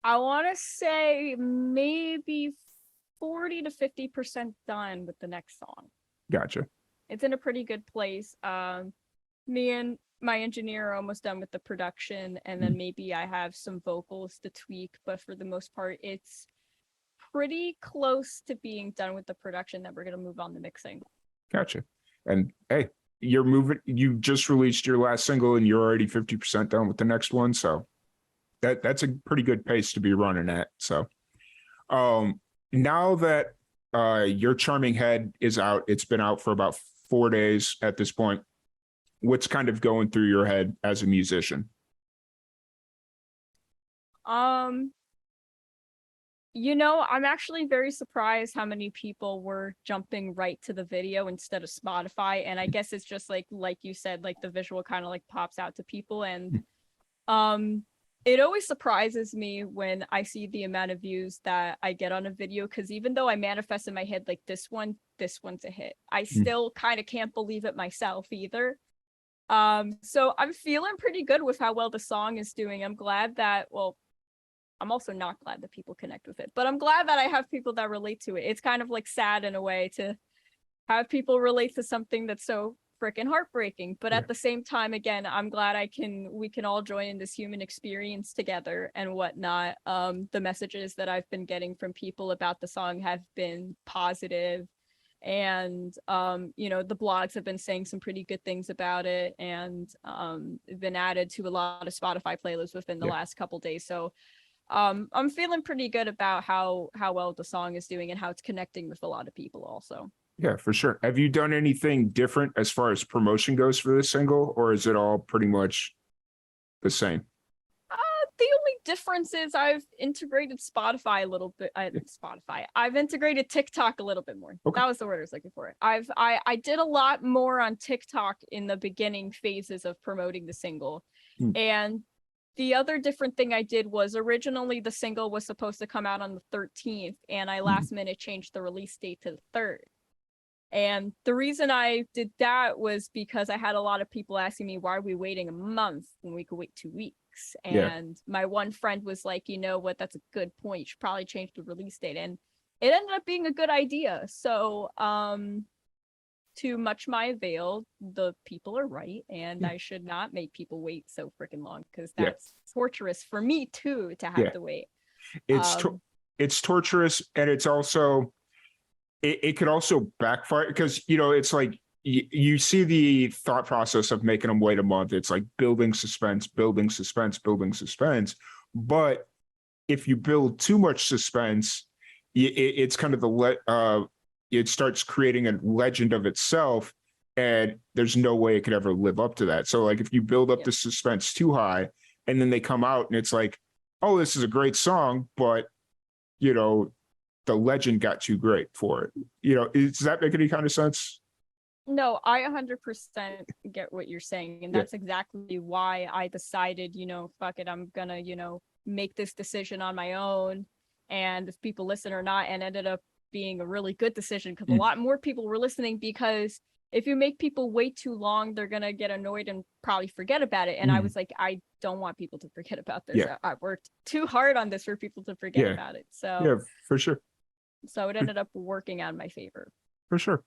I want to say maybe 40 to 50% done with the next song. Gotcha. It's in a pretty good place. Me and my engineer are almost done with the production, and then maybe I have some vocals to tweak, but for the most part, it's pretty close to being done with the production that we're going to move on to mixing. Gotcha. And hey, you just released your last single and you're already 50% done with the next one. So that's a pretty good pace to be running at. So now that Your Charming Head is out, it's been out for about 4 days at this point. What's kind of going through your head as a musician? I'm actually very surprised how many people were jumping right to the video instead of Spotify. And I guess it's just like you said, the visual kind of pops out to people. And it always surprises me when I see the amount of views that I get on a video, because even though I manifest in my head this one's a hit, I still kind of can't believe it myself either. So I'm feeling pretty good with how well the song is doing. I'm glad that, I'm also not glad that people connect with it, but I'm glad that I have people that relate to it. It's kind of sad in a way to have people relate to something that's so freaking heartbreaking. But at the same time, again, I'm glad we can all join in this human experience together and whatnot. The messages that I've been getting from people about the song have been positive, and the blogs have been saying some pretty good things about it, and been added to a lot of Spotify playlists within the last couple days. So I'm feeling pretty good about how well the song is doing and how it's connecting with a lot of people also. Yeah, for sure. Have you done anything different as far as promotion goes for this single, or is it all pretty much the same? The only difference is I've integrated Spotify a little bit. I've integrated TikTok a little bit more. Okay. That was the word I was looking for. I did a lot more on TikTok in the beginning phases of promoting the single. And the other different thing I did was originally the single was supposed to come out on the 13th, and I last minute changed the release date to the 3rd. And the reason I did that was because I had a lot of people asking me, why are we waiting a month when we could wait 2 weeks? And my one friend was like, you know what, that's a good point. You should probably change the release date. And it ended up being a good idea. So to much my avail, the people are right, and I should not make people wait so freaking long, because that's torturous for me too to have to wait. It's torturous, and it's also it could also backfire, because it's like you see the thought process of making them wait a month. It's like building suspense, building suspense, building suspense. But if you build too much suspense, it's kind of it starts creating a legend of itself, and there's no way it could ever live up to that. So like if you build up the suspense too high, and then they come out and it's like, oh, this is a great song, but the legend got too great for it. Does that make any kind of sense? No, I 100% get what you're saying. And that's exactly why I decided, fuck it, I'm gonna, make this decision on my own. And if people listen or not, and ended up being a really good decision, because a lot more people were listening, because if you make people wait too long, they're gonna get annoyed and probably forget about it. And I was like, I don't want people to forget about this. I worked too hard on this for people to forget about it. So for sure. So it ended up working out in my favor. For sure.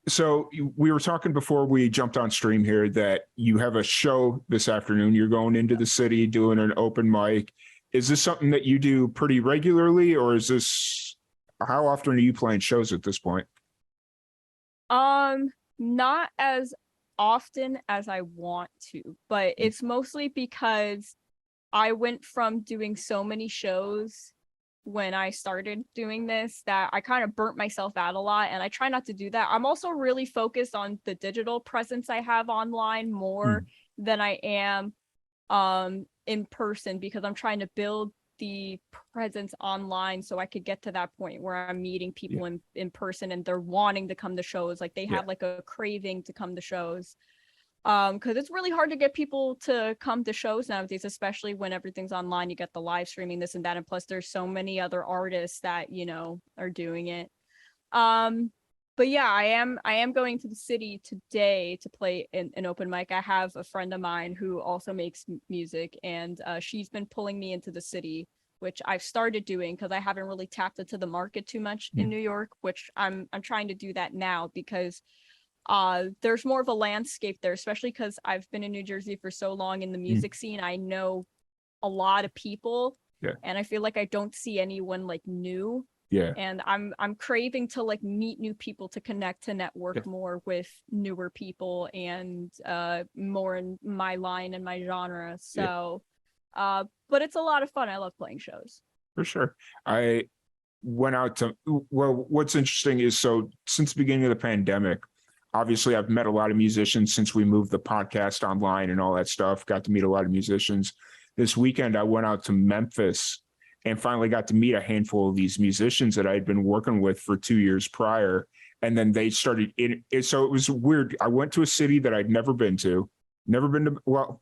So we were talking before we jumped on stream here that you have a show this afternoon. You're going into the city doing an open mic. Is this something that you do pretty regularly, or how often are you playing shows at this point? Not as often as I want to, but it's mostly because I went from doing so many shows when I started doing this that I kind of burnt myself out a lot, and I try not to do that. I'm also really focused on the digital presence I have online more than I am in person, because I'm trying to build the presence online so I could get to that point where I'm meeting people in person, and they're wanting to come to shows. Like they have like a craving to come to shows. Because it's really hard to get people to come to shows nowadays, especially when everything's online. You get the live streaming, this and that, and plus there's so many other artists that are doing it. But yeah, I am going to the city today to play an open mic. I have a friend of mine who also makes music, and she's been pulling me into the city, which I've started doing because I haven't really tapped into the market too much in New York, which I'm trying to do that now, because there's more of a landscape there, especially because I've been in New Jersey for so long in the music scene. I know a lot of people, and I feel like I don't see anyone like new. And I'm craving to like meet new people, to connect, to network more with newer people, and more in my line and my genre. So but it's a lot of fun. I love playing shows. For sure. I went out to, well, what's interesting is, so since the beginning of the pandemic, obviously I've met a lot of musicians since we moved the podcast online and all that stuff. Got to meet a lot of musicians. This weekend I went out to Memphis and finally got to meet a handful of these musicians that I had been working with for 2 years prior. And then they started so it was weird. I went to a city that I'd never been to. Well,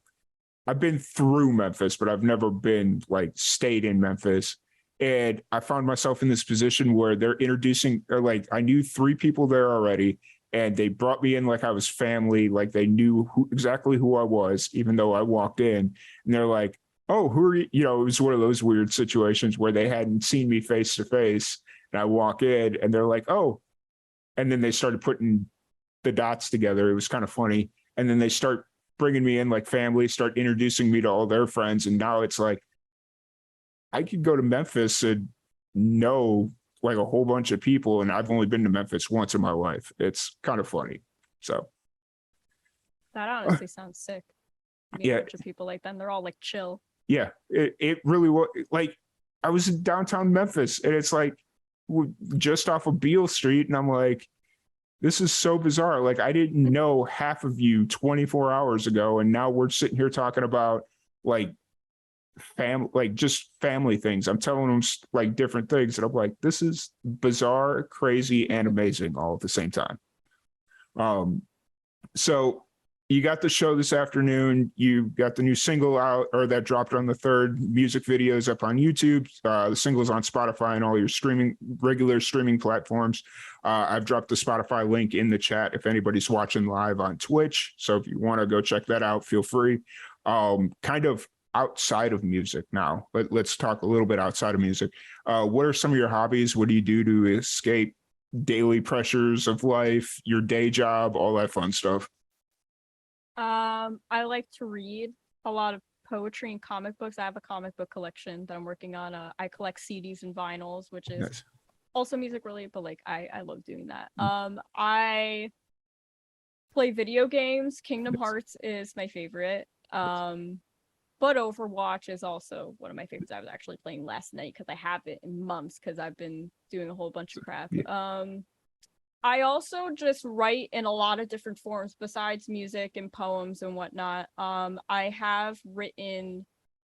I've been through Memphis, but I've never been like stayed in Memphis. And I found myself in this position where they're introducing, or like I knew 3 people there already, and they brought me in like I was family, like they knew exactly who I was, even though I walked in. And they're like, oh, who are you? It was one of those weird situations where they hadn't seen me face to face. And I walk in and they're like, oh. And then they started putting the dots together. It was kind of funny. And then they start bringing me in like family, start introducing me to all their friends. And now it's like, I could go to Memphis and know like a whole bunch of people, and I've only been to Memphis once in my life. It's kind of funny. So that honestly sounds sick. Meet a bunch of people like them. They're all like chill. Yeah, it really was. Like I was in downtown Memphis, and it's like just off of Beale Street, and I'm like, this is so bizarre. Like I didn't know half of you 24 hours ago, and now we're sitting here talking about like just family things. I'm telling them like different things, and I'm like, this is bizarre, crazy, and amazing all at the same time. So you got the show this afternoon. You got the new single out, or that dropped on the 3rd. Music videos up on YouTube. The single's on Spotify and all your regular streaming platforms. I've dropped the Spotify link in the chat if anybody's watching live on Twitch. So if you want to go check that out, feel free. Kind of outside of music now, but let's talk a little bit outside of music. What are some of your hobbies? What do you do to escape daily pressures of life, your day job, all that fun stuff? I like to read a lot of poetry and comic books. I have a comic book collection that I'm working on. I collect CDs and vinyls, which is Nice. also music related, but like I love doing that. I play video games. Kingdom Nice. Hearts is my favorite. But Overwatch is also one of my favorites. I was actually playing last night because I have it in months because I've been doing a whole bunch of crap. Yeah. I also just write in a lot of different forms besides music and poems and whatnot. I have written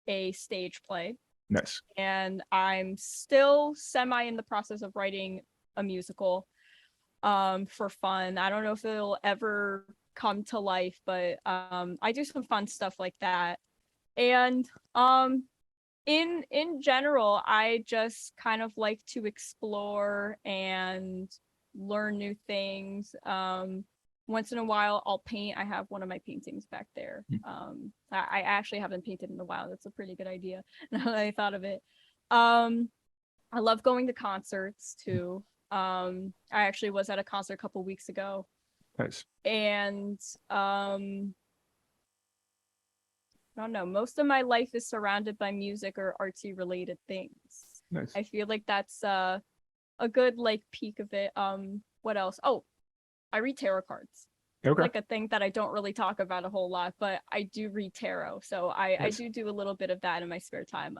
a stage play. Nice. And I'm still semi in the process of writing a musical for fun. I don't know if it'll ever come to life, but I do some fun stuff like that. And in general, I just kind of like to explore and learn new things. Once in a while I'll paint. I have one of my paintings back there. I actually haven't painted in a while. That's a pretty good idea now that I thought of it. I love going to concerts too. I actually was at a concert a couple weeks ago. Nice. And I don't know, most of my life is surrounded by music or artsy related things. Nice. I feel like that's a good like peak of it. What else? Oh, I read tarot cards. Okay. Like a thing that I don't really talk about a whole lot, but I do read tarot. So I do a little bit of that in my spare time.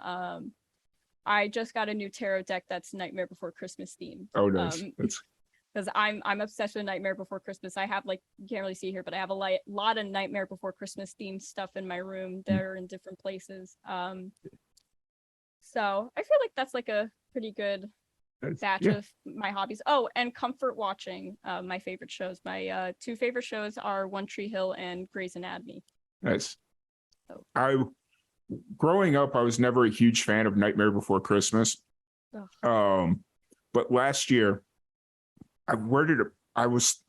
I just got a new tarot deck that's Nightmare Before Christmas themed. Oh, nice. Because I'm obsessed with Nightmare Before Christmas. I have like, you can't really see here, but I have a lot of Nightmare Before Christmas themed stuff in my room that are in different places. So I feel like that's like a pretty good batch of my hobbies. Oh, and comfort watching. My favorite shows. My two favorite shows are One Tree Hill and Grey's Anatomy. Nice. So. Growing up, I was never a huge fan of Nightmare Before Christmas. Ugh. But last year, it was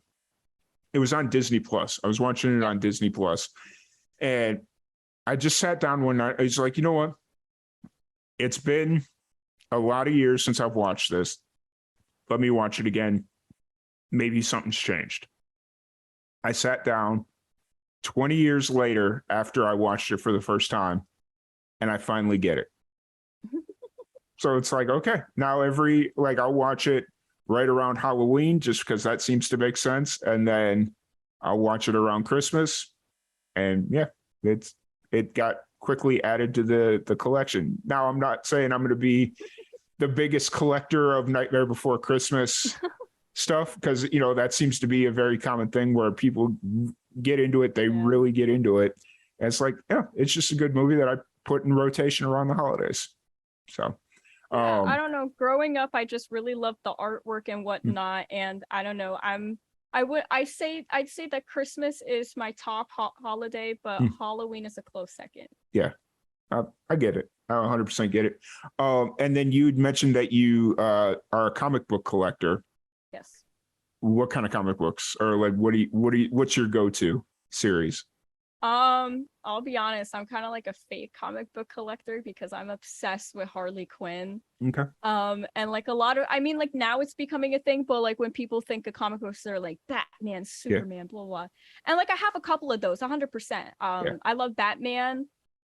on Disney Plus. I was watching it on Disney Plus, and I just sat down one night. I was like, you know what? It's been a lot of years since I've watched this. Let me watch it again. Maybe something's changed. I sat down 20 years later after I watched it for the first time, and I finally get it. So it's like, okay, now I'll watch it right around Halloween just because that seems to make sense. And then I'll watch it around Christmas. And yeah, it got quickly added to the collection. Now, I'm not saying I'm going to be the biggest collector of Nightmare Before Christmas stuff, because, that seems to be a very common thing where people get into it. They really get into it. And it's like, yeah, it's just a good movie that I put in rotation around the holidays. So. I don't know. Growing up, I just really loved the artwork and whatnot. And I don't know. I'd say that Christmas is my top holiday, but Halloween is a close second. Yeah, I get it. I 100% get it. And then you'd mentioned that you are a comic book collector. Yes. What kind of comic books, or like what's your go-to series? I'll be honest, I'm kind of like a fake comic book collector because I'm obsessed with Harley Quinn. Okay. And like a lot of, I mean, like now it's becoming a thing, but like when people think of comic books, they're like Batman, Superman, blah, blah. And like I have a couple of those, 100%. I love Batman.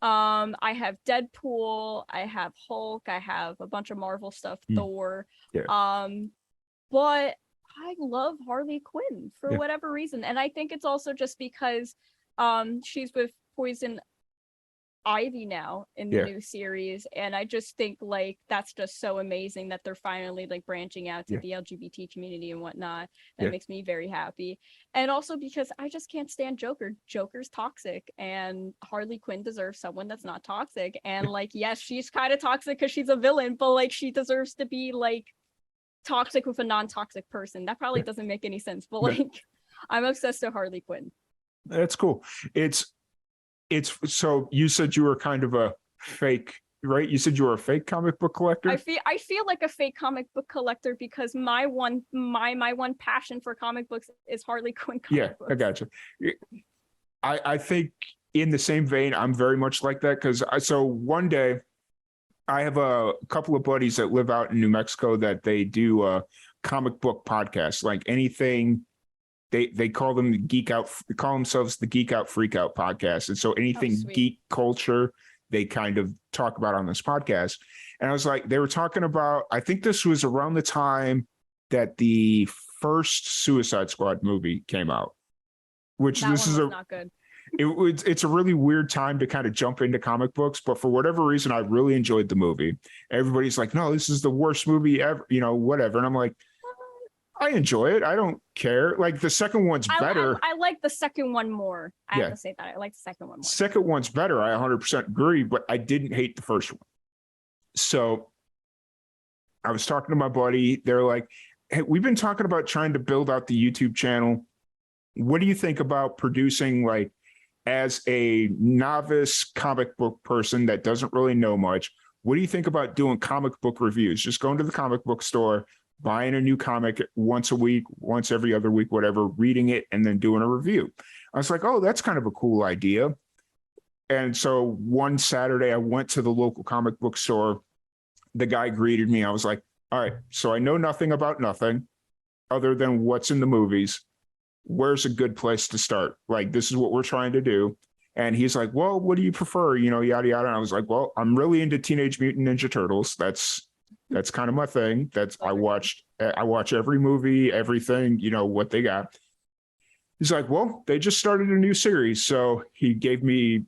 I have Deadpool, I have Hulk, I have a bunch of Marvel stuff, Thor. But I love Harley Quinn for whatever reason. And I think it's also just because she's with Poison Ivy now in the new series, and I just think like that's just so amazing that they're finally like branching out to the LGBT community and whatnot. That makes me very happy. And also because I just can't stand Joker's toxic, and Harley Quinn deserves someone that's not toxic. And like, yes, she's kind of toxic because she's a villain, but like she deserves to be like toxic with a non-toxic person. That probably doesn't make any sense, but like I'm obsessed with Harley Quinn. That's cool. It's so you said you were kind of a fake, right? You said you were a fake comic book collector. I feel like a fake comic book collector because my one passion for comic books is Harley Quinn comic books. I gotcha. I think in the same vein, I'm very much like that because so one day I have a couple of buddies that live out in New Mexico that they do comic book podcasts, like anything. They call them they call themselves the Geek Out Freak Out podcast. And so anything geek culture, they kind of talk about on this podcast. And I was like, they were talking about, I think this was around the time that the first Suicide Squad movie came out, which That this one is was not good. it's a really weird time to kind of jump into comic books, but for whatever reason, I really enjoyed the movie. Everybody's like, no, this is the worst movie ever, whatever. And I'm like, I enjoy it. I don't care. Like the second one's better. I like the second one more. I Yeah. have to say that. I like the second one more. Second one's better. I 100% agree, but I didn't hate the first one. So I was talking to my buddy. They're like, hey, we've been talking about trying to build out the YouTube channel. What do you think about producing, like, as a novice comic book person that doesn't really know much? What do you think about doing comic book reviews? Just going to the comic book store, buying a new comic once a week, once every other week, whatever, reading it, and then doing a review. I was like, oh, that's kind of a cool idea. And so one Saturday, I went to the local comic book store. The guy greeted me. I was like, all right, so I know nothing about nothing other than what's in the movies. Where's a good place to start? Like, this is what we're trying to do. And he's like, well, what do you prefer? Yada, yada. And I was like, well, I'm really into Teenage Mutant Ninja Turtles. That's kind of my thing. I watch every movie, everything, what they got. He's like, well, they just started a new series. So he gave me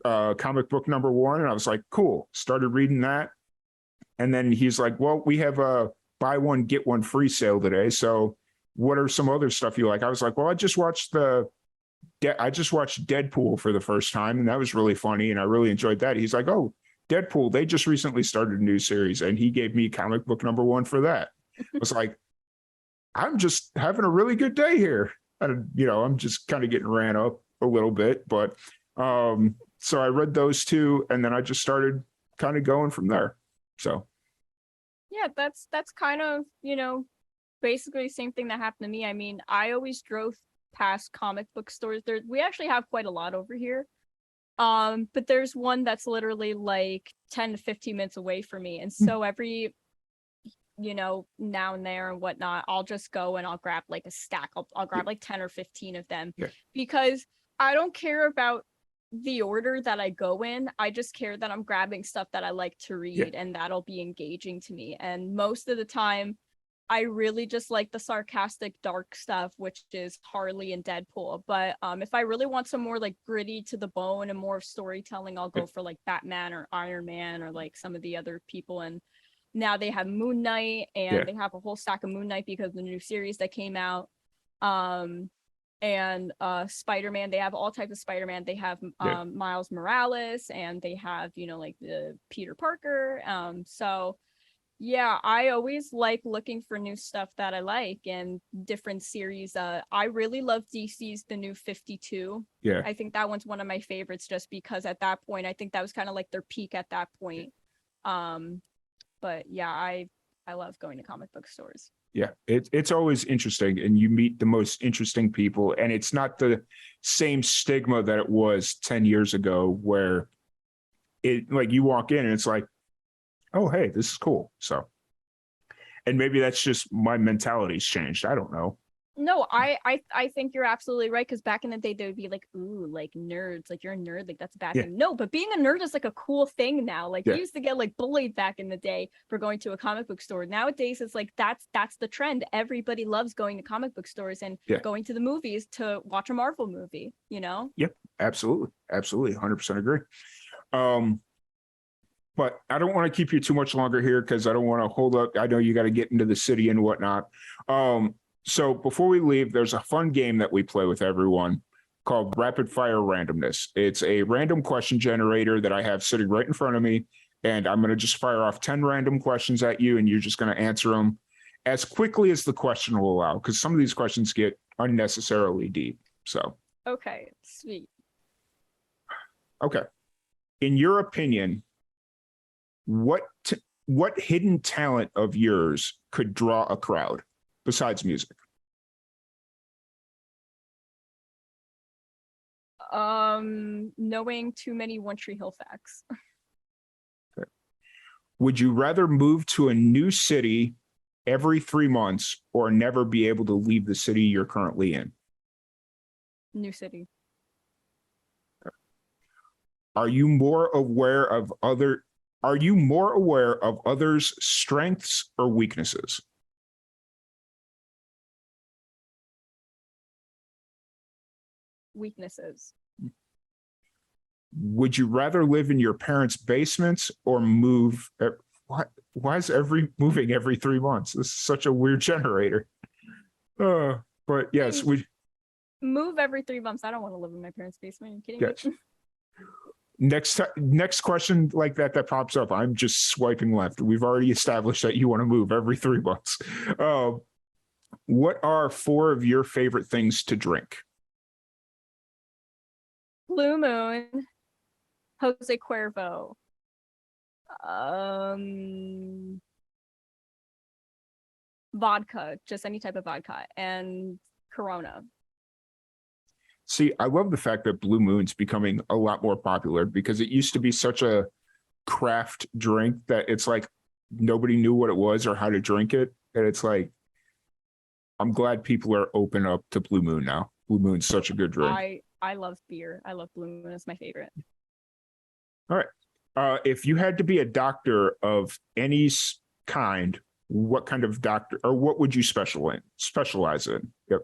comic book number 1. And I was like, cool. Started reading that. And then he's like, well, we have a buy one, get one free sale today. So what are some other stuff you like? I was like, well, I just watched Deadpool for the first time. And that was really funny. And I really enjoyed that. He's like, oh, Deadpool, they just recently started a new series, and he gave me comic book number 1 for that. I was like, I'm just having a really good day here. And, I'm just kind of getting ran up a little bit, but so I read those 2, and then I just started kind of going from there. So yeah, that's kind of, basically the same thing that happened to me. I mean, I always drove past comic book stores. We actually have quite a lot over here. But there's one that's literally like 10 to 15 minutes away from me. And so every, now and there and whatnot, I'll just go and I'll grab like a stack. I'll grab like 10 or 15 of them because I don't care about the order that I go in. I just care that I'm grabbing stuff that I like to read and that'll be engaging to me. And most of the time, I really just like the sarcastic, dark stuff, which is Harley and Deadpool. But if I really want some more like gritty to the bone and more storytelling, I'll go for like Batman or Iron Man or like some of the other people. And now they have Moon Knight, and they have a whole stack of Moon Knight because of the new series that came out. And Spider-Man, they have all types of Spider-Man. They have Miles Morales, and they have, like the Peter Parker. So yeah, I always like looking for new stuff that I like and different series. I really love DC's The New 52. Yeah. I think that one's one of my favorites just because at that point, I think that was kind of like their peak at that point. But yeah, I love going to comic book stores. Yeah, it's always interesting, and you meet the most interesting people, and it's not the same stigma that it was 10 years ago where it like you walk in and it's like, oh, hey, this is cool. So, and maybe that's just my mentality's changed. I don't know. No, I think you're absolutely right. Because back in the day, they would be like, ooh, like nerds, like you're a nerd, like that's a bad thing. No, but being a nerd is like a cool thing now. Like you used to get like bullied back in the day for going to a comic book store. Nowadays, it's like that's the trend. Everybody loves going to comic book stores and going to the movies to watch a Marvel movie. Yep, absolutely, 100% agree. But I don't want to keep you too much longer here because I don't want to hold up. I know you got to get into the city and whatnot. So before we leave, there's a fun game that we play with everyone called Rapid Fire Randomness. It's a random question generator that I have sitting right in front of me, and I'm going to just fire off 10 random questions at you, and you're just going to answer them as quickly as the question will allow, because some of these questions get unnecessarily deep. So okay, sweet. Okay, in your opinion, what hidden talent of yours could draw a crowd besides music? Knowing too many One Tree Hill facts. Okay. Would you rather move to a new city every 3 months or never be able to leave the city you're currently in? New city. Are you more aware of others' strengths or weaknesses? Weaknesses. Would you rather live in your parents' basements or move? Why is moving every 3 months? This is such a weird generator. But yes, we Move every 3 months. I don't want to live in my parents' basement. Are you kidding yes. me? Next question like that pops up, I'm just swiping left. We've already established that you want to move every 3 months. What are 4 of your favorite things to drink? Blue Moon, Jose Cuervo, vodka, just any type of vodka, and Corona. See, I love the fact that Blue Moon's becoming a lot more popular because it used to be such a craft drink that it's like nobody knew what it was or how to drink it. And it's like, I'm glad people are open up to Blue Moon now. Blue Moon's such a good drink. I love beer. I love Blue Moon. It's my favorite. All right. If you had to be a doctor of any kind, what kind of doctor or what would you specialize in? Yep.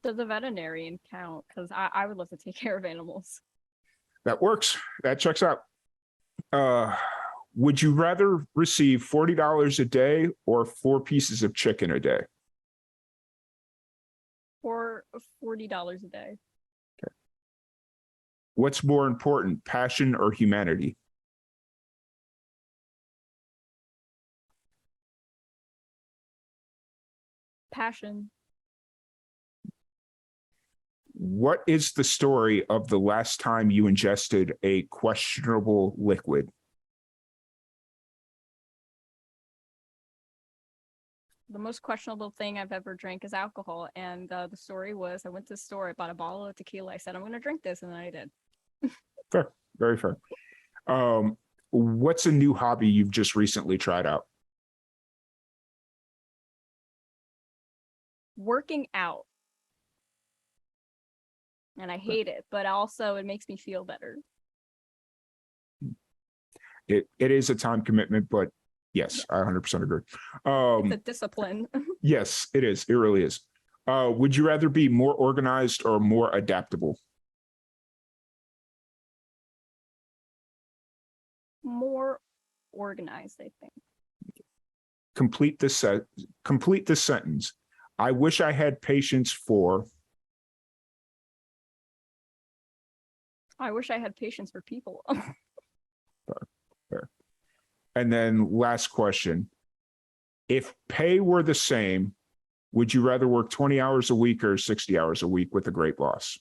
Does a veterinarian count? Because I would love to take care of animals. That works. That checks out. Would you rather receive $40 a day or 4 pieces of chicken a day? For $40 a day. Okay. What's more important, passion or humanity? Passion. What is the story of the last time you ingested a questionable liquid? The most questionable thing I've ever drank is alcohol. And the story was I went to the store, I bought a bottle of tequila. I said, I'm going to drink this. And then I did. Fair. Very fair. What's a new hobby you've just recently tried out? Working out. And I hate it, but also it makes me feel better. It is a time commitment, but yes, I 100% agree. It's a discipline. Yes, it is. It really is. Would you rather be more organized or more adaptable? More organized, I think. Complete this sentence. I wish I had patience for. I wish I had patience for people. Fair. And then last question. If pay were the same, would you rather work 20 hours a week or 60 hours a week with a great boss?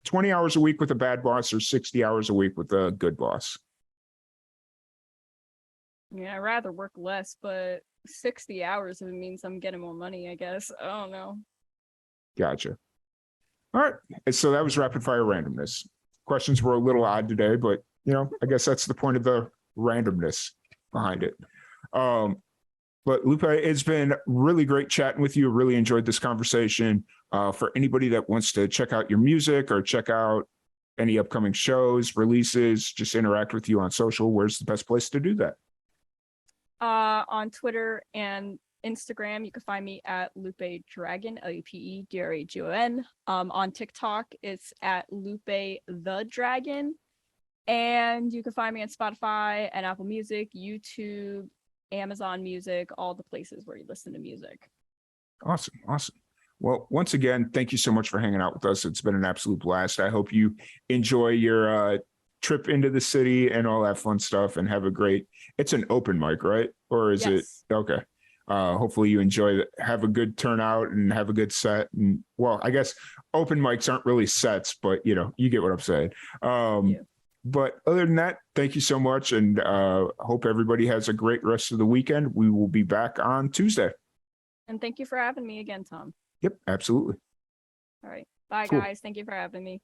20 hours a week with a bad boss or 60 hours a week with a good boss? Yeah, I'd rather work less, but 60 hours if it means I'm getting more money, I guess. I don't know. Gotcha. All right. And so that was rapid fire randomness. Questions were a little odd today, but I guess that's the point of the randomness behind it. But Lupe, it's been really great chatting with you. Really enjoyed this conversation. For anybody that wants to check out your music or check out any upcoming shows, releases, just interact with you on social, where's the best place to do that? On Twitter and Instagram, you can find me at Lupe Dragon, LupeDragon. On TikTok, it's at Lupe the Dragon. And you can find me on Spotify and Apple Music, YouTube, Amazon Music, all the places where you listen to music. Awesome. Well, once again, thank you so much for hanging out with us. It's been an absolute blast. I hope you enjoy your trip into the city and all that fun stuff and have a great, it's an open mic, right? Or is it? Okay. Hopefully you enjoy it, have a good turnout and have a good set. And well, I guess open mics aren't really sets, but you get what I'm saying. But other than that, thank you so much. And hope everybody has a great rest of the weekend. We will be back on Tuesday. And thank you for having me again, Tom. Yep, absolutely. All right. Bye, Cool. guys. Thank you for having me.